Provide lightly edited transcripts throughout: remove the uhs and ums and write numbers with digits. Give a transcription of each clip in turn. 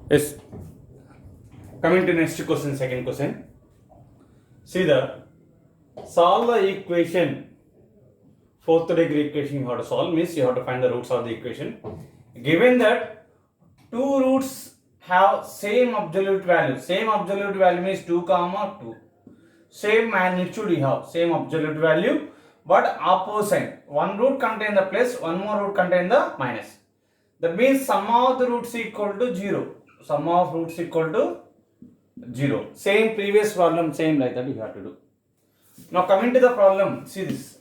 Yes. Coming to next question, second question. See the solve the equation. Fourth degree equation you have to solve means you have to find the roots of the equation. Given that two roots have same absolute value. Same absolute value means 2 comma 2. Same magnitude you have, same absolute value, but opposite sign. One root contain the plus, one more root contain the minus. That means sum of the roots equal to 0. Sum of roots equal to 0. Same previous problem, same like that you have to do. Now coming to the problem, see this.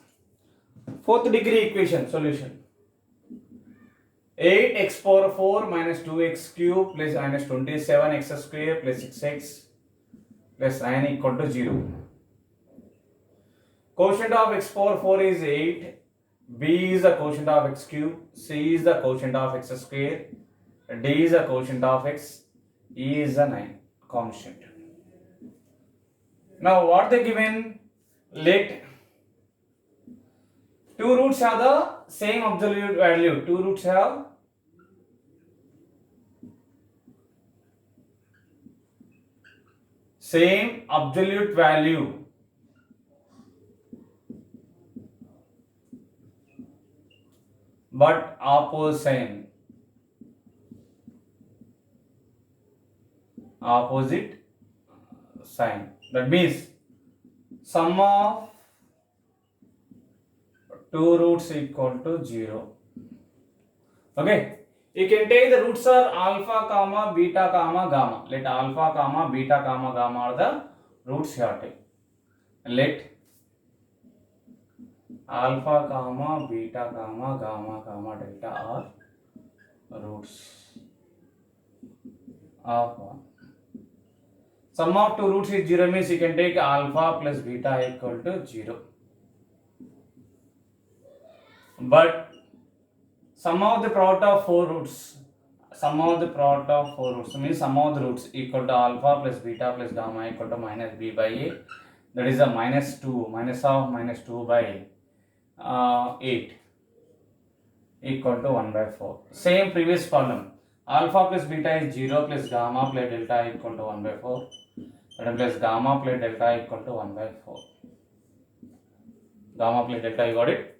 Fourth degree equation solution. 8x power 4 minus 2x cube plus minus 27x square plus 6x plus 9 equal to 0. Quotient of x power 4 is 8. B is the quotient of x cube. C is the quotient of x square. D is the quotient of x. E is the 9 constant. Now what they given? Let two roots have the same absolute value. Two roots have same absolute value. But opposite sign. Opposite sign. That means sum of two roots equal to 0. Okay. You can take the roots are alpha comma beta comma gamma. Let alpha comma beta comma gamma are the roots here. Take. Let alpha comma beta comma gamma comma delta are roots of 1. Sum of two roots is 0 means you can take alpha plus beta equal to 0. But sum of the product of four roots. Sum of the product of four roots means sum of the roots equal to alpha plus beta plus gamma equal to minus b by a. That is a minus 2. Minus of minus 2 by 8 equal to 1 by 4. Same previous problem. Alpha plus beta is 0 plus gamma plus delta equal to 1 by 4. That plus gamma plus delta equal to 1 by 4. Gamma plus delta, you got it?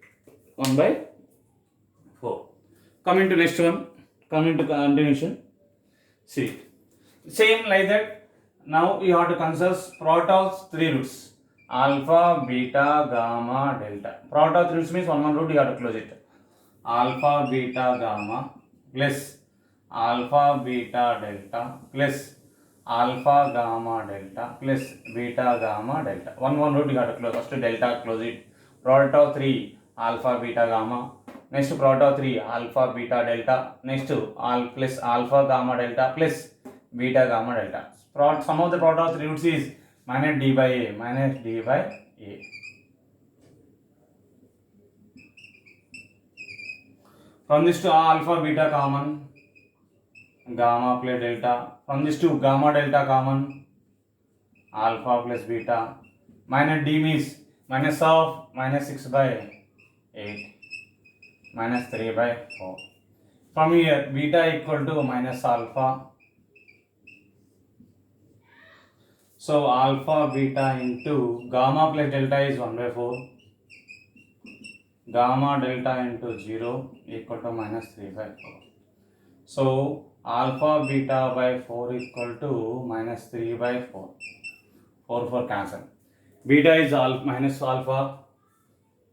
1 by 4. Coming to next one. Coming to continuation. See. Same like that. Now you have to consider product of three roots. Alpha, beta, gamma, delta. Product of three roots means one root you have to close it. Alpha, beta, gamma plus alpha, beta, delta plus alpha, gamma, delta plus beta, gamma, delta. One root you have to close. First delta, close it. Product of 3 alpha, beta, gamma. Next product of 3 alpha, beta, delta. Next plus alpha, gamma, delta plus beta, gamma, delta. Sum of the product of three roots is minus d by a. Minus d by a. From this to alpha, beta common. Gamma plus delta. From this to gamma, delta common. Alpha plus beta. Minus d means minus of minus 6 by 8. Minus 3 by 4. From here beta equal to minus alpha. So alpha beta into gamma plus delta is 1 by 4. Gamma delta into 0 equal to minus 3 by 4. So alpha beta by 4 equal to minus 3 by 4. 4 cancel. Beta is minus alpha.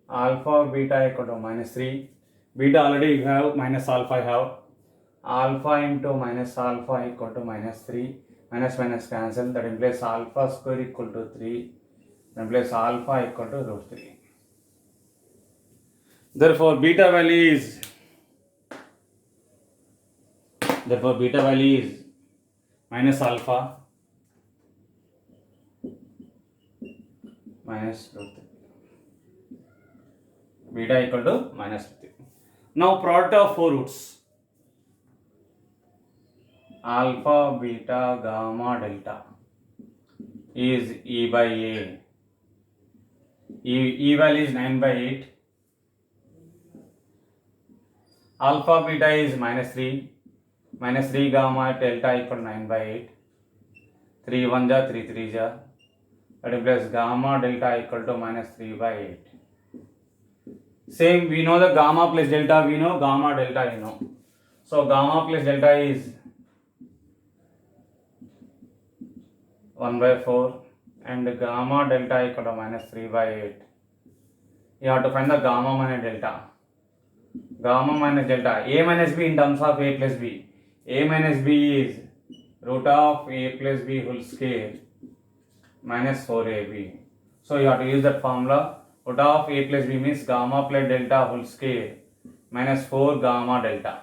Alpha beta equal to minus 3. Beta already you have, minus alpha you have. Alpha into minus alpha equal to minus 3. Minus cancel. That implies alpha square equal to 3. That implies alpha equal to root 3. Therefore beta value is minus alpha minus root 3. Beta equal to minus root 3. Now product of four roots. Alpha, beta, gamma, delta is E by A. E value is 9 by 8. Alpha, beta is minus 3. minus 3 gamma delta equal to 9 by 8. 3 1 ja 3 3 ja, that implies gamma delta equal to minus 3 by 8. Same, we know the gamma plus delta, we know gamma delta, you know. So gamma plus delta is 1 by 4 and gamma delta equal to minus 3 by 8. You have to find the gamma minus delta. Gamma minus delta, a minus b in terms of a plus b. A minus b is root of a plus b whole square minus 4ab. So you have to use that formula. Root of a plus b means gamma plus delta whole square minus 4 gamma delta.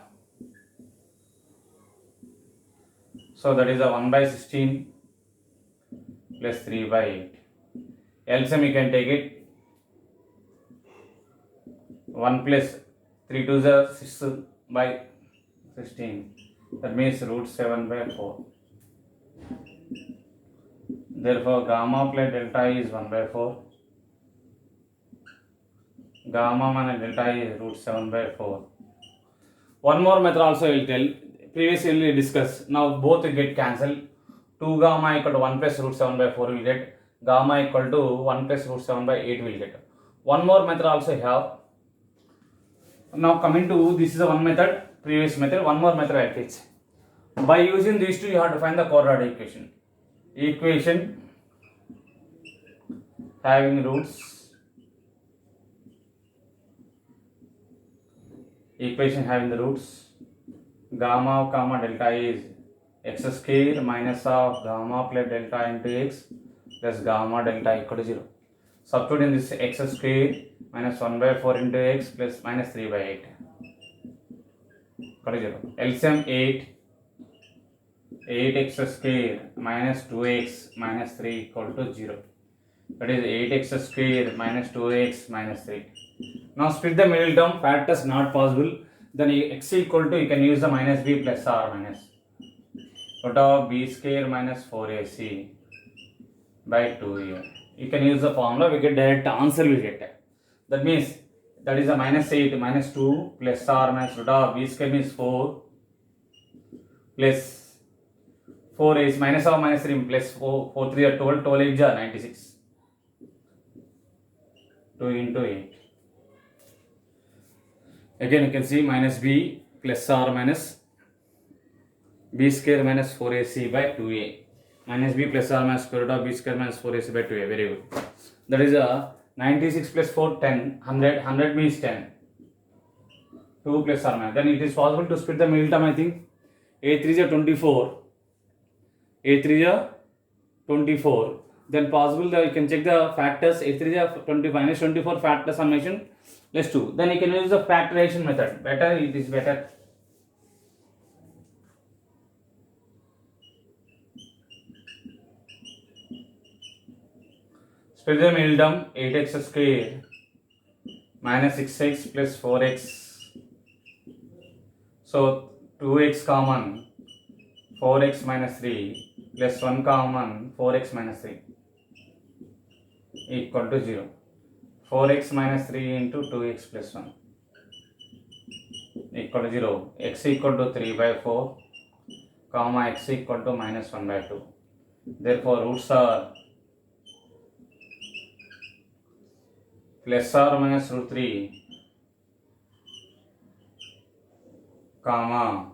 So that is a 1 by 16 plus 3 by 8. LCM you can take it. 1 plus 3 to the 6 by 16. That means root 7 by 4. Therefore, gamma plus delta is 1 by 4. Gamma minus delta is root 7 by 4. One more method also I will tell. Previously we discussed. Now both will get cancelled. 2 gamma equal to 1 plus root 7 by 4 will get. Gamma equal to 1 plus root 7 by 8 will get. One more method also I have. Now coming to, this is a one method, previous method, one more method I teach. By using these two you have to find the quadratic equation. Equation having roots, equation having the roots, gamma comma delta is x square minus of gamma plus delta into x plus gamma delta equal to 0. Substitute in this x square minus 1 by 4 into x plus minus 3 by 8 equal to 0. LCM 8x square minus 2x minus 3 equal to 0. That is 8x square minus 2x minus 3. Now split the middle term, factors not possible. Then x equal to, you can use the minus b plus r minus root of b square minus 4ac by 2 here. You can use the formula, we get direct answer we get. That means that is a minus 8 minus 2 plus r minus root of b square means 4 plus 4 is minus of minus 3 plus 4 3 are 12, 12 8 are 96. 2 into 8. Again you can see minus b plus r minus b square minus 4ac by 2a. Minus b plus r minus square root of b square minus 4ac by 2a. Very good. That is a 96 plus 4, 10. 100. 100 means 10. 2 plus r minus. Then it is possible to split the middle term, I think. A3 is 24. A3 is 24. Then possible that you can check the factors. A3 is 20 minus 24 factor summation plus 2. Then you can use the factorization method. Better, it is better. Split the middle term, 8x square minus 6x plus 4x. So 2x common, 4x minus 3 plus 1 common, 4x minus 3 equal to 0. 4x minus 3 into 2x plus 1 equal to 0. X equal to 3 by 4 comma x equal to minus 1 by 2. Therefore roots are plus or minus root 3 comma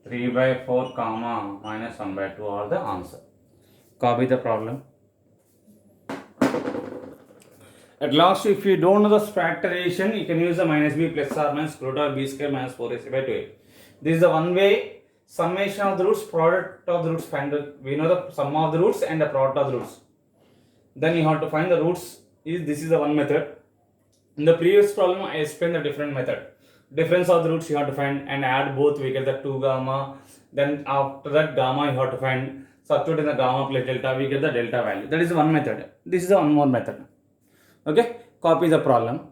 3 by 4 comma minus 1 by 2 are the answer. Copy the problem. At last, if you don't know the factorization, you can use the minus b plus or minus root of b square minus 4ac by 2a. This is the one way summation of the roots, product of the roots. Find we know the sum of the roots and the product of the roots. Then you have to find the roots. This is the one method. In the previous problem, I explained the different method. Difference of the roots you have to find and add both. We get the 2 gamma. Then after that gamma you have to find. Substitute in the gamma plus delta. We get the delta value. That is one method. This is the one more method. Okay, copy the problem.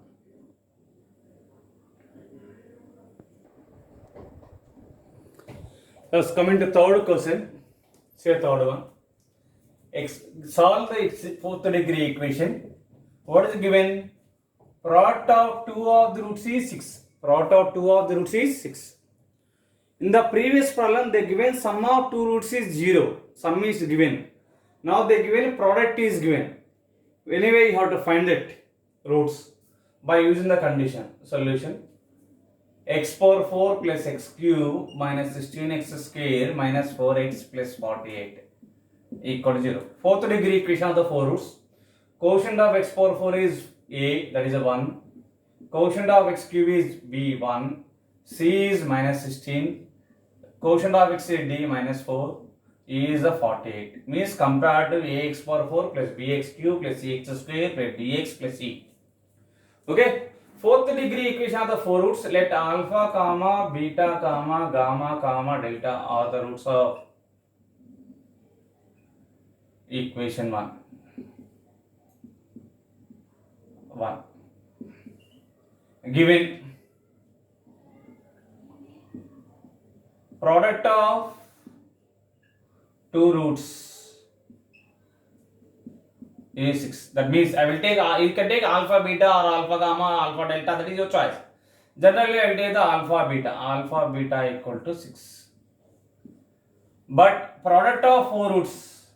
Let's come into third question. Say third one. Solve the fourth degree equation. What is given? Product of 2 of the roots is 6. Product of 2 of the roots is 6. In the previous problem, they given sum of two roots is 0. Sum is given. Now they given product is given. Anyway, you have to find that roots by using the condition. Solution: x power 4 plus x cube minus 16x square minus 4x plus 48 equal to 0. Fourth degree equation of the four roots. Quotient of x power 4 is a, that is a 1. Quotient of x cube is b, 1. C is minus 16. Quotient of x is d, minus 4. E is a 48. Means compared to ax power 4 plus bx cube plus cx square plus dx plus e. Okay. Fourth degree equation of the four roots. Let alpha, comma, beta, comma, gamma, comma, delta are the roots of equation 1. Given product of two roots is 6. That means I will take, you can take alpha, beta or alpha, gamma, alpha, delta, that is your choice. Generally I will take the alpha, beta equal to 6. But product of four roots,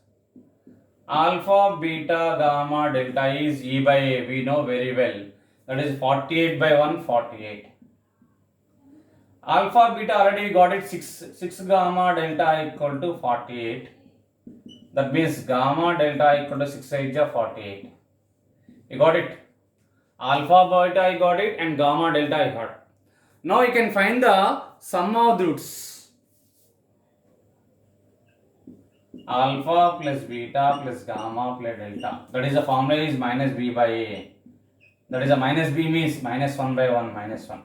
alpha, beta, gamma, delta is E by A, we know very well. That is 48 by 1, 48. Alpha, beta already got it, 6 gamma, delta equal to 48. That means gamma, delta equal to 6 8 is 48. You got it? Alpha, beta I got it and gamma, delta I got. Now you can find the sum of the roots. Alpha plus beta plus gamma plus delta. That is the formula is minus b by a. That is a minus b means minus 1 by 1, minus 1.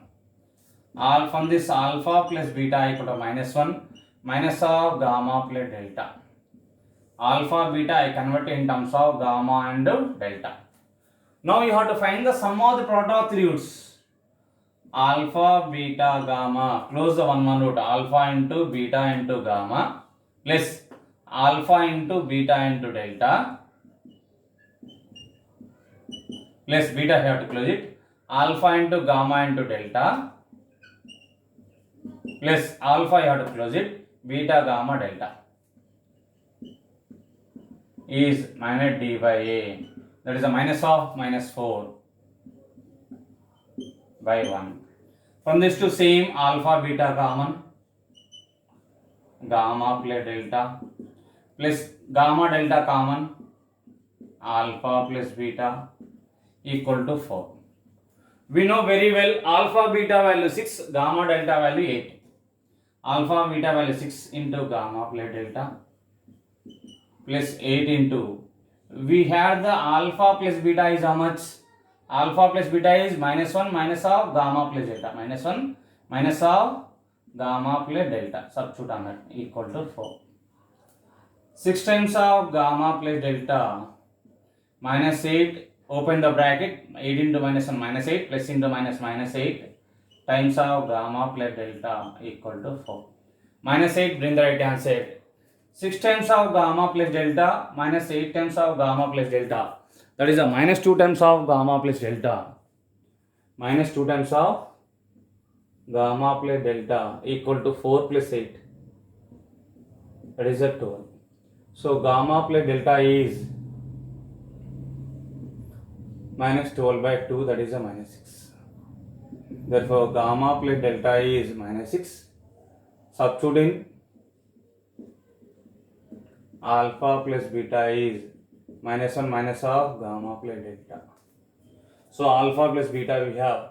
All from this alpha plus beta equal to minus 1, minus of gamma plus delta. Alpha, beta I convert in terms of gamma and delta. Now you have to find the sum of the product of three roots. Alpha, beta, gamma. Close the one root. Alpha into beta into gamma plus alpha into beta into delta plus beta, I have to close it. Alpha into gamma into delta plus alpha, I have to close it. Beta, gamma, delta is minus d by a. That is a minus of minus 4 by 1. From this to same alpha, beta common. Gamma plus delta plus gamma, delta common. Alpha plus beta equal to 4. We know very well alpha, beta value 6, gamma, delta value 8. Alpha, beta value 6 into gamma plus delta plus 8 into, we have the alpha plus beta is how much? Alpha plus beta is minus 1 minus of gamma plus delta. Minus 1 minus of gamma plus delta. Substitute on that equal to 4. 6 times of gamma plus delta minus 8, open the bracket, 8 into minus 1 minus 8 plus into minus minus 8 times of gamma plus delta equal to 4. Minus 8, bring the right hand side. 6 times of gamma plus delta minus 8 times of gamma plus delta. That is a minus 2 times of gamma plus delta. Minus 2 times of gamma plus delta equal to 4 plus 8. That is a 12. So gamma plus delta is minus 12 by 2, that is a minus 6. Therefore gamma plus delta is minus 6. Substitute in alpha plus beta is minus 1 minus of gamma plus delta. So alpha plus beta we have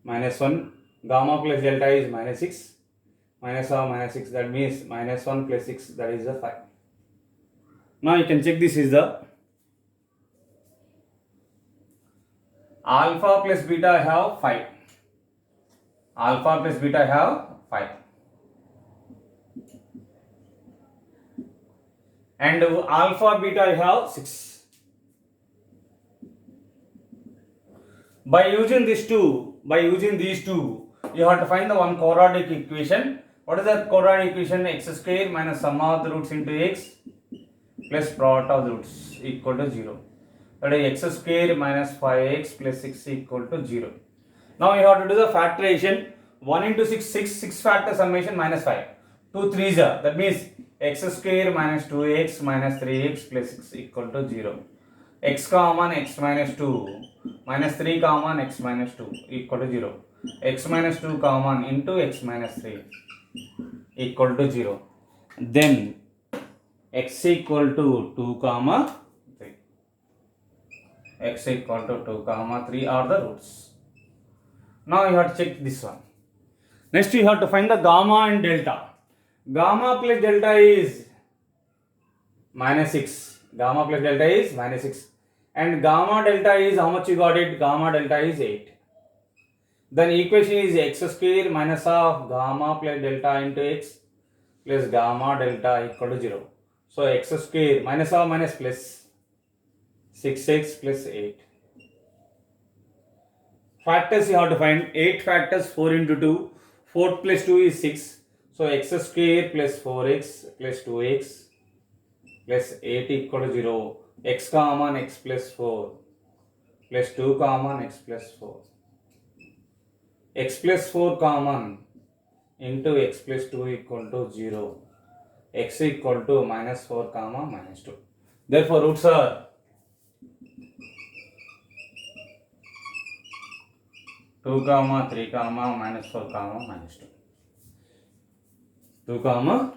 minus 1, gamma plus delta is minus 6, minus of minus 6, that means minus 1 plus 6, that is the 5. Now you can check, this is the alpha plus beta I have 5. Alpha plus beta I have 5. And alpha beta I have 6. By using these two, you have to find the one quadratic equation. What is the quadratic equation? X square minus sum of the roots into x plus product of the roots equal to 0. That is x square minus 5x plus 6 equal to 0. Now you have to do the factorization. 1 into 6, 6 factor summation minus 5. 2 3s are, that means x square minus 2x minus 3x plus 6 equal to 0. X common x minus 2 minus 3 common x minus 2 equal to 0. X minus 2 common into x minus 3 equal to 0. Then x equal to 2 comma 3. X equal to 2 comma 3 are the roots. Now you have to check this one. Next you have to find the gamma and delta. Gamma plus delta is minus 6. Gamma plus delta is minus 6. And gamma delta is, how much you got it? Gamma delta is 8. Then equation is x square minus of gamma plus delta into x plus gamma delta equal to 0. So x square minus of minus plus 6x plus 8. Factors you have to find. 8 factors, 4 into 2. 4 plus 2 is 6. So x square plus 4x plus 2x plus 8 equal to 0. X common x plus 4 plus 2 common x plus 4. X plus 4 common into x plus 2 equal to 0. X equal to minus 4 comma minus 2. Therefore roots are 2 comma 3 comma minus 4 comma minus 2. 2 comma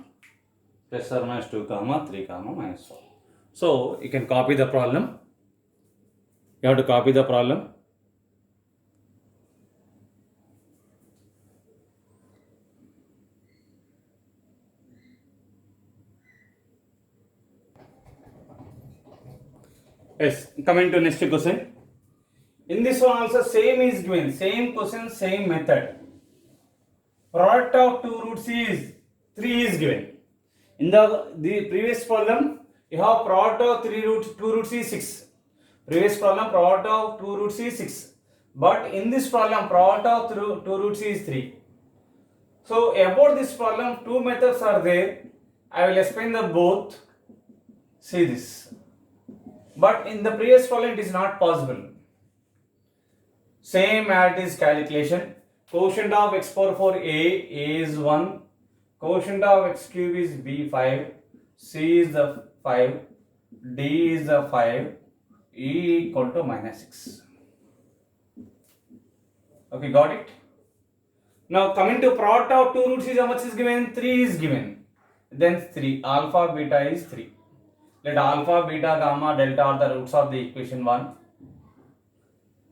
plus or minus 2 comma 3 comma minus 4. So you can copy the problem. You have to copy the problem. Yes, coming to next question. In this one also same is given, same question, same method. Product of two roots is 3 is given. In the previous problem, you have product of 2 roots is 6. Previous problem, product of 2 roots is 6. But in this problem, product of 2 roots is 3. So about this problem, 2 methods are there. I will explain the both. See this. But in the previous problem, it is not possible. Same as it is calculation. Quotient of x power 4a is 1. Quotient of x cube is b 5. C is the 5. D is the 5. E equal to minus 6. Okay, got it? Now coming to product of two roots is how much is given? 3 is given. Then 3. Alpha beta is 3. Let alpha, beta, gamma, delta are the roots of the equation 1.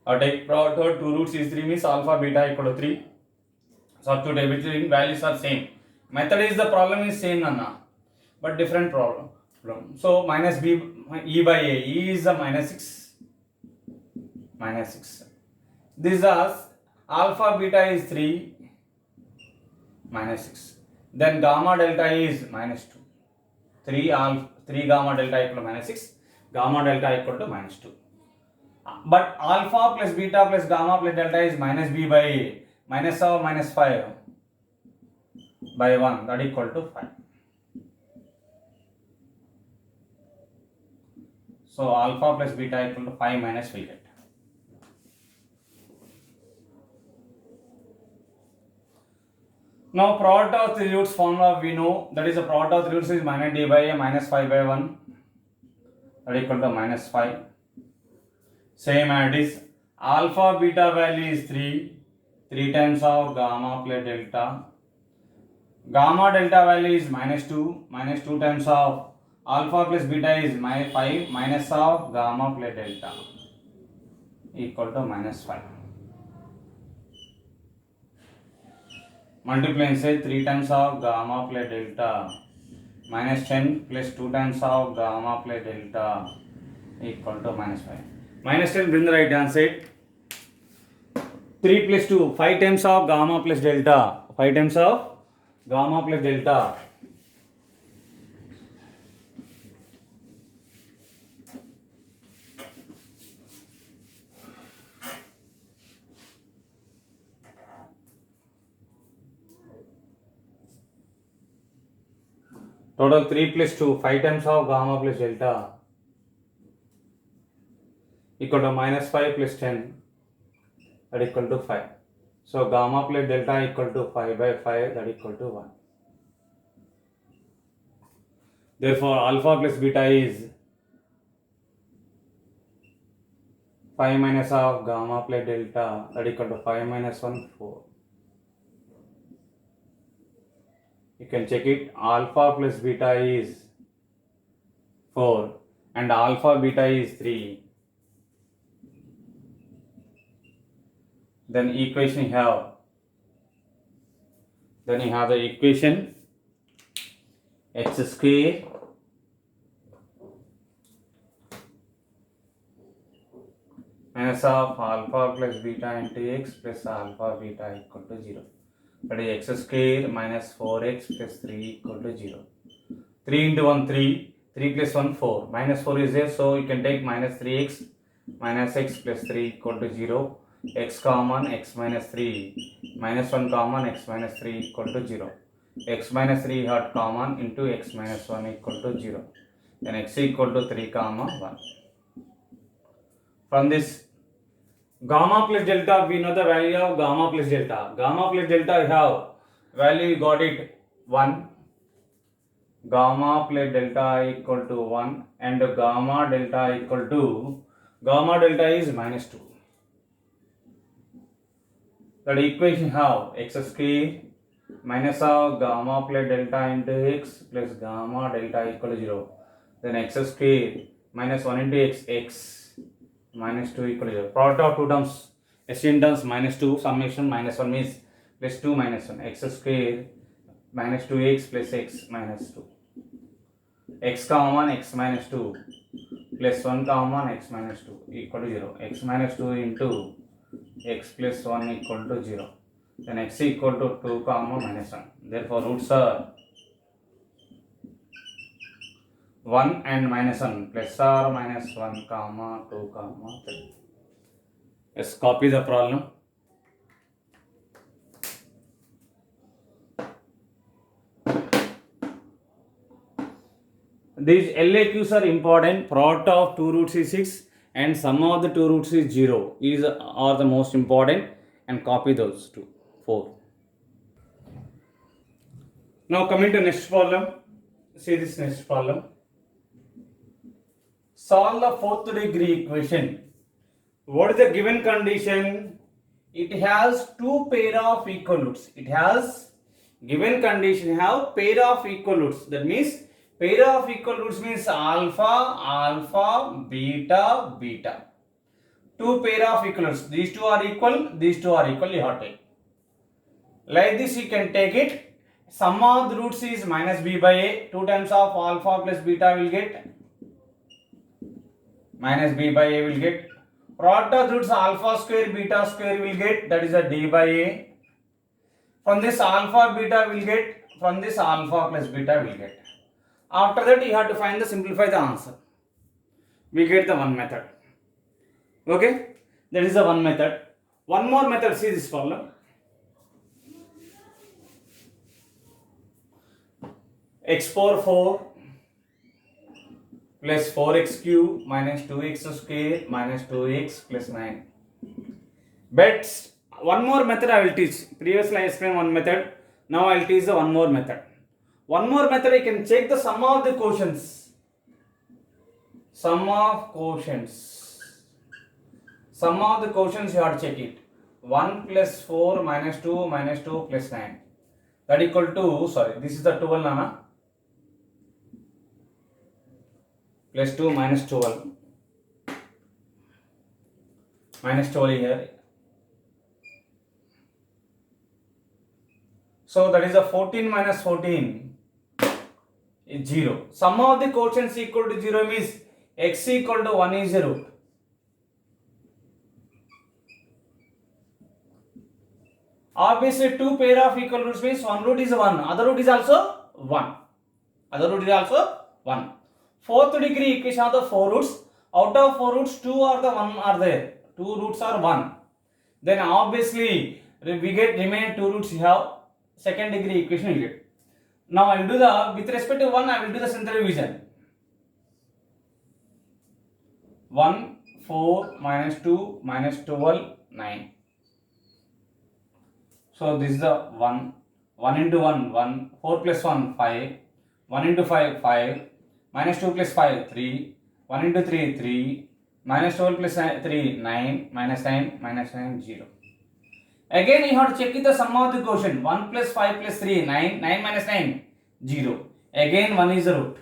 Or take product of two roots is 3 means alpha, beta equal to 3. Substitute everything, values are same. Method is the problem is same Nana, but different problem. So minus b e by a. E is the minus 6. Minus 6. This is alpha, beta is 3. Minus 6. Then gamma delta is minus 2. 3 gamma delta equal to minus 6. Gamma delta equal to minus 2. But alpha plus beta plus gamma plus delta is minus b by a. Minus of minus 5 by 1, that equal to 5. So alpha plus beta equal to 5 minus we get. Now product of 3 roots formula we know, that is the product of 3 roots is minus d by a minus 5 by 1, that equal to minus 5. Same as it is. Alpha beta value is 3 times of gamma plus delta. Gamma delta value is minus 2 times of alpha plus beta is 5 minus of gamma plus delta equal to minus 5. Multiply and say 3 times of gamma plus delta minus 10 plus 2 times of gamma plus delta equal to minus 5. Minus 10, bring the right answer. 3 plus 2, 5 times of gamma plus delta. 5 times of gamma plus delta. Total 3 plus 2, 5 times of gamma plus delta equal to minus 5 plus 10, that equal to 5. So gamma plus delta equal to 5 by 5, that equal to 1. Therefore alpha plus beta is 5 minus of gamma plus delta, that equal to 5 minus 1, 4. You can check it. Alpha plus beta is 4 and alpha beta is 3. Then equation you have. Then you have the equation x square minus of alpha plus beta into x plus alpha beta equal to 0. That is x square minus 4x plus 3 equal to 0. 3 into 1 3, 3 plus 1 4, minus 4 is there, so you can take minus 3x minus x plus 3 equal to 0. X common, x minus 3 minus 1 common, x minus 3 equal to 0. X minus 3 had common into x minus 1 equal to 0. Then x equal to 3 comma 1. From this gamma plus delta, we know the value of gamma plus delta. Gamma plus delta you have value, you got it 1. Gamma plus delta equal to 1 and gamma delta equal to, gamma delta is minus 2. That equation have x square minus of gamma plus delta into x plus gamma delta equal to 0. Then x square minus 1 into x, x minus 2 equal to 0. Product of two terms, SN terms minus 2, summation minus 1 means plus 2 minus 1. X square minus 2x plus x minus 2. X common, x minus 2 plus 1 common, x minus 2 equal to 0. X minus 2 into x plus 1 equal to 0. Then x equal to 2 comma minus 1. Therefore roots are 1 and minus 1, plus or minus 1 comma 2 comma 3. Let's copy the problem. These LAQs are important. Product of 2 roots is 6 and sum of the 2 roots is 0. These are the most important, and copy those 2, 4. Now coming to next problem. See this next problem. Solve the fourth degree equation. What is the given condition? It has two pair of equal roots. It has given condition have pair of equal roots. That means pair of equal roots means alpha, alpha, beta, beta. Two pair of equal roots. These two are equal. These two are equal. You have to take. Like this you can take it. Sum of the roots is minus b by a. 2 times of alpha plus beta will get minus b by a will get. Product of roots alpha square beta square will get, that is a d by a. From this alpha beta will get, from this alpha plus beta will get. After that you have to find the simplify the answer. We get the one method. Okay, that is the one method. One more method, see this problem. X power 4 plus 4x cube minus 2x square minus 2x plus 9. But one more method I will teach. Previously I explained one method. Now I will teach the one more method. One more method I can check the sum of the quotients. Sum of quotients. Sum of the quotients you have to check it. 1 plus 4 minus 2 minus 2 plus 9. That equal to, sorry, this is the 12 Nana. Plus 2 minus 12. Minus 12 here. So that is a 14 minus 14 is 0. Sum of the quotients equal to 0 means x equal to 1 is a root. Obviously two pair of equal roots means one root is 1, other root is also 1. Other root is also 1. Fourth degree equation of the 4 roots. Out of 4 roots, 2 are the 1 are there. 2 roots are 1. Then obviously we get remaining 2 roots you have. Second degree equation you get. Now I will do the, with respect to 1 I will do the central division. 1, 4 minus 2 minus 12, 9. So this is the 1. 1 into 1, 1. 4 plus 1, 5. 1 into 5, 5. Minus 2 plus 5, 3. 1 into 3, 3. Minus 12 plus 3, 9. Minus 9, minus 9, 0. Again, you have to check the sum of the quotient. 1 plus 5 plus 3, 9. 9 minus 9, 0. Again, 1 is a root.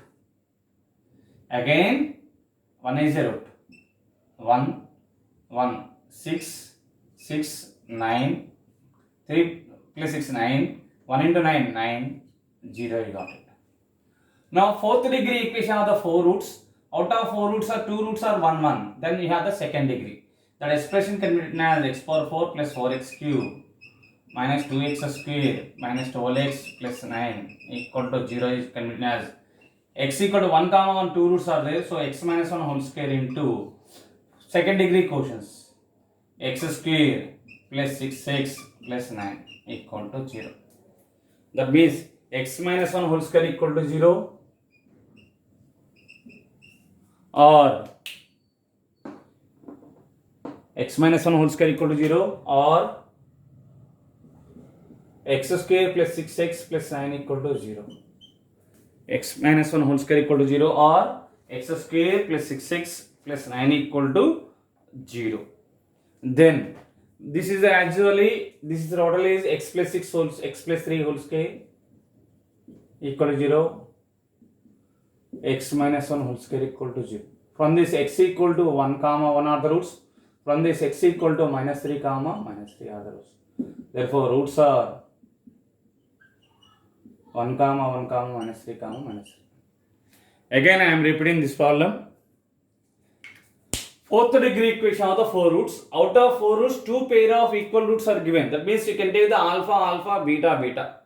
Again, 1 is a root. 1, 1, 6, 6, 9. 3 plus 6, 9. 1 into 9, 9. 0, you got it. Now, fourth degree equation of the 4 roots. Out of 4 roots, 2 roots are 1, 1. Then you have the second degree. That expression can be written as x power 4 plus 4x cube minus 2x square minus 12x plus 9 equal to 0 is can be written as x equal to 1 comma 1, 2 roots are there. So, x minus 1 whole square into second degree quotients x square plus 6x plus 9 equal to 0. That means x minus 1 whole square equal to 0 or x minus 1 whole square equal to 0 or x square plus 6x plus 9 equal to 0. X minus 1 whole square equal to 0 or x square plus 6x plus 9 equal to 0. Then this is actually, this is totally is x plus 6 whole, x plus 3 whole square equal to 0. X minus 1 whole square equal to 0. From this x equal to 1 comma 1 are the roots. From this x equal to minus 3 comma minus 3 are the roots. Therefore, roots are 1 comma 1 comma minus 3 comma minus 3. Again, I am repeating this problem. Fourth degree equation of the 4 roots. Out of 4 roots, 2 pair of equal roots are given. That means you can take the alpha, alpha, beta, beta.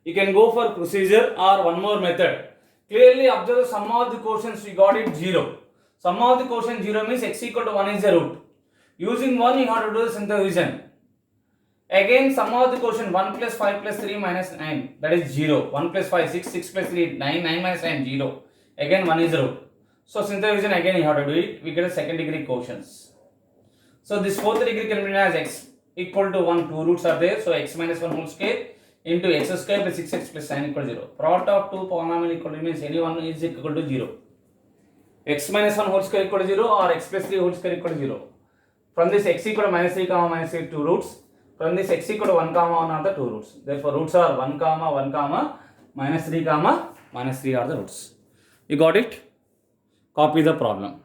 You can go for procedure or one more method. Clearly observe the sum of the quotients, we got it 0. Sum of the quotient 0 means x equal to 1 is a root. Using 1, you have to do the simple division. Again, sum of the quotient 1 plus 5 plus 3 minus 9, that is 0. 1 plus 5, 6, 6 plus 3, 9, 9 minus 9, 0. Again, 1 is a root. So, simple division again you have to do it. We get a second degree quotients. So, this fourth degree can be written as x equal to 1, 2 roots are there. So, x minus 1 whole square into x square plus 6x plus 9 equal to 0. Product of two polynomial equal to means any one is equal to 0. X minus 1 whole square equal to 0 or x plus 3 whole square equal to 0. From this x equal to minus 3 comma minus 3 2 roots. From this x equal to 1 comma 1 are the 2 roots. Therefore, roots are 1 comma 1 comma minus 3 comma minus 3 are the roots. You got it? Copy the problem.